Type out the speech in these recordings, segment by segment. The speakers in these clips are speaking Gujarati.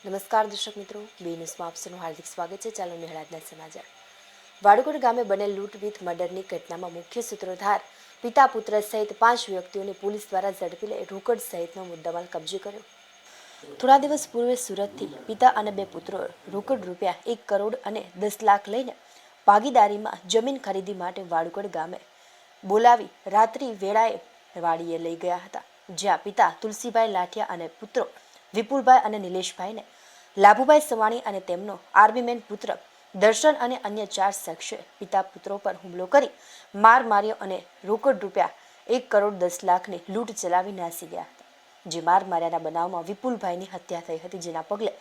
નમસ્કાર દર્શક મિત્રો, બી ન્યૂઝમાં આપનું હાર્દિક સ્વાગત છે. ચાલો નિહાળના સમાચાર. વાડકોટ ગામે બનેલ લૂંટ વિથ મર્ડરની ઘટનામાં મુખ્ય સૂત્રધાર પિતા પુત્ર સહિત 5 વ્યક્તિઓને પોલીસ દ્વારા ઝડપી લઈ રોકડ સહિતનો મુદ્દામાલ કબજે કર્યો. થોડા દિવસ પૂર્વે સુરતથી પિતા અને 2 પુત્રોએ રોકડ રૂપિયા 1 કરોડ અને 10 લાખ લઈને ભાગીદારીમાં જમીન ખરીદી માટે વાડકોટ ગામે બોલાવી રાત્રિ વેળાએ વાડીએ લઈ ગયા હતા, જ્યાં પિતા તુલસીભાઈ લાઠિયા અને પુત્રો વિપુલભાઈ અને નિલેશભાઈને લાભુભાઈ સવાણી અને તેમનો આર્મીમેન પુત્ર દર્શન અને અન્ય 4 શખ્સોએ પિતા પુત્રો પર હુમલો કરી માર માર્યો અને રોકડ રૂપિયા 1 કરોડ 10 લાખની લૂંટ ચલાવી નાસી ગયા હતા. જે માર માર્યાના બનાવમાં વિપુલભાઈની હત્યા થઈ હતી, જેના પગલે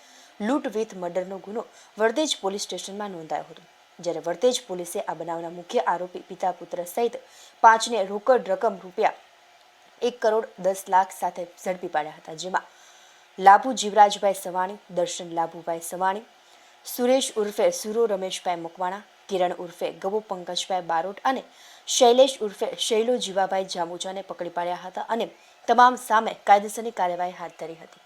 લૂંટ વિથ મર્ડરનો ગુનો વરતેજ પોલીસ સ્ટેશનમાં નોંધાયો હતો. જ્યારે વરતેજ પોલીસે આ બનાવના મુખ્ય આરોપી પિતા પુત્ર સહિત 5ને રોકડ રકમ રૂપિયા 1 કરોડ 10 લાખ સાથે ઝડપી પાડ્યા હતા, જેમાં લાભુ જીવરાજભાઈ સવાણી, દર્શન લાભુભાઈ સવાણી, સુરેશ ઉર્ફે સુરો રમેશભાઈ મકવાણા, કિરણ ઉર્ફે ગવો પંકજભાઈ બારોટ અને શૈલેષ ઉર્ફે શૈલો જીવાભાઈ જામુજાને પકડી પાડ્યા હતા અને તમામ સામે કાયદેસરની કાર્યવાહી હાથ ધરી હતી.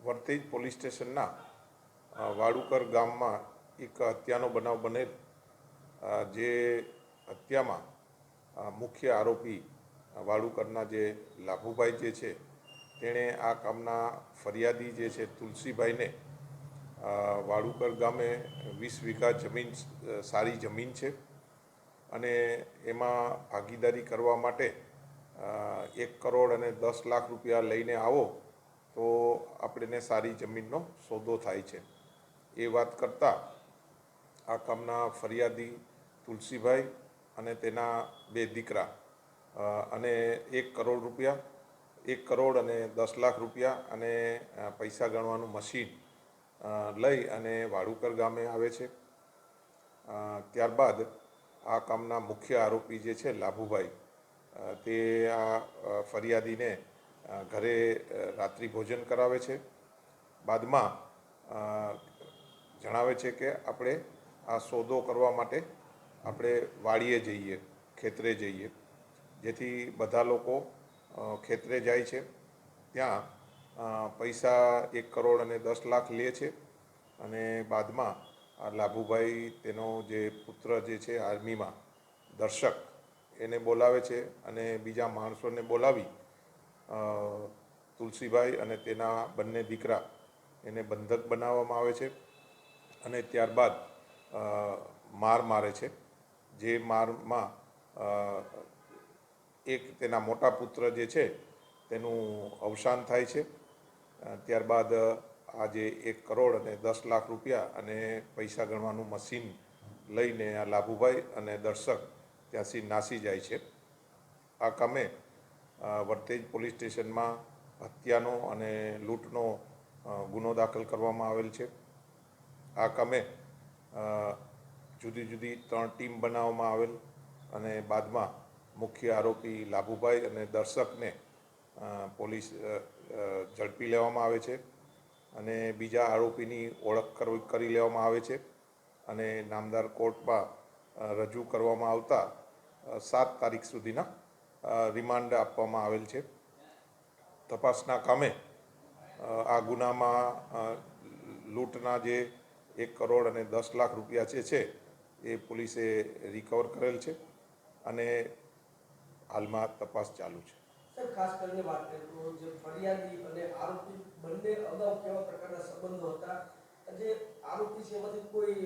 વરતેજ પોલીસ સ્ટેશનના વાડુકર ગામમાં એક હત્યાનો બનાવ બનેલ, જે હત્યામાં મુખ્ય આરોપી વાડુકરના જે લાભુભાઈ જે છે તેણે આ કામના ફરિયાદી જે છે તુલસીભાઈને વાડુકર ગામે 20 વીઘા જમીન, સારી જમીન છે અને એમાં ભાગીદારી કરવા માટે 1 કરોડ અને 10 લાખ રૂપિયા લઈને આવો તો આપણને સારી જમીનનો સોદો થાય છે. એ વાત કરતાં આ કામના ફરિયાદી તુલસીભાઈ અને તેના 2 દીકરા અને 1 કરોડ રૂપિયા, 1 કરોડ અને 10 લાખ રૂપિયા અને પૈસા ગણવાનું મશીન લઈ અને વાડુકર ગામે આવે છે. ત્યારબાદ આ કામના મુખ્ય આરોપી જે છે લાભુભાઈ, તે આ ફરિયાદીને ઘરે રાત્રિ ભોજન કરાવે છે. બાદમાં જણાવે છે કે આપણે આ સોદો કરવા માટે આપણે વાડીએ જઈએ, ખેતરે જઈએ, જેથી બધા લોકો ખેતરે જાય છે. ત્યાં પૈસા 1 કરોડ અને 10 લાખ લે છે અને બાદમાં આ લાભુભાઈ, તેનો જે પુત્ર જે છે આર્મીમાં દર્શક, એને બોલાવે છે અને બીજા માણસોને બોલાવી તુલસીભાઈ અને તેના બંને દીકરા એને બંધક બનાવવામાં આવે છે અને ત્યારબાદ માર મારે છે. જે મારમાં એક તેના મોટા પુત્ર જે છે તેનું અવસાન થાય છે. ત્યારબાદ આ જે 1 કરોડ અને 10 લાખ રૂપિયા અને પૈસા ગણવાનું મશીન લઈને આ લાભુભાઈ અને દર્શક ત્યાંથી નાસી જાય છે. આ કામે વરતેજ પોલીસ સ્ટેશનમાં હત્યાનો અને લૂંટનો ગુનો દાખલ કરવામાં આવેલ છે. આ કામે જુદી જુદી 3 ટીમ બનાવવામાં આવેલ અને બાદમાં મુખ્ય આરોપી લાભુભાઈ અને દર્શકને પોલીસ ઝડપી લેવામાં આવે છે અને બીજા આરોપીની ઓળખ કરી લેવામાં આવે છે અને નામદાર કોર્ટમાં રજૂ કરવામાં આવતા 7 તારીખ સુધીના રિમાન્ડ આપવામાં આવેલ છે. તપાસના કામે આ ગુનામાં લૂંટના જે 1 કરોડ અને 10 લાખ રૂપિયા છે એ પોલીસે રિકવર કરેલ છે અને હાલમાં તપાસ ચાલુ છે. સર, ખાસ કરીને વાત કરીએ તો જે ફરિયાદી અને આરોપી બંને અગાઉ કેવા પ્રકારના સંબંધો હતા? જે આરોપી છે એમાંથી કોઈ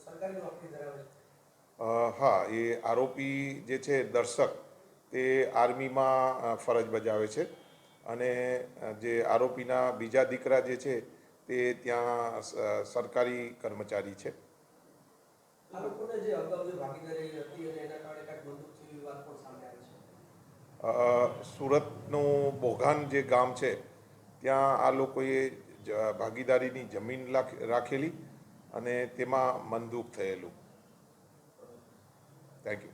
સરકારી નોકરી ધરાવે છે? હા, એ આરોપી જે છે દર્શક, તે આર્મીમાં ફરજ બજાવે છે અને જે આરોપીના બીજા દીકરા જે છે તે ત્યાં સરકારી કર્મચારી છે. આ લોકોને જે અગાઉ જે ભાગીદારી હતી અને એના કારણે કાંઈક બંદૂકથી વિવાદ પણ સામે આવે છે. સુરતનું બોઘાન જે ગામ છે ત્યાં આ લોકોએ ભાગીદારીની જમીન રાખેલી અને તેમાં મંદુક થયેલું. Thank you.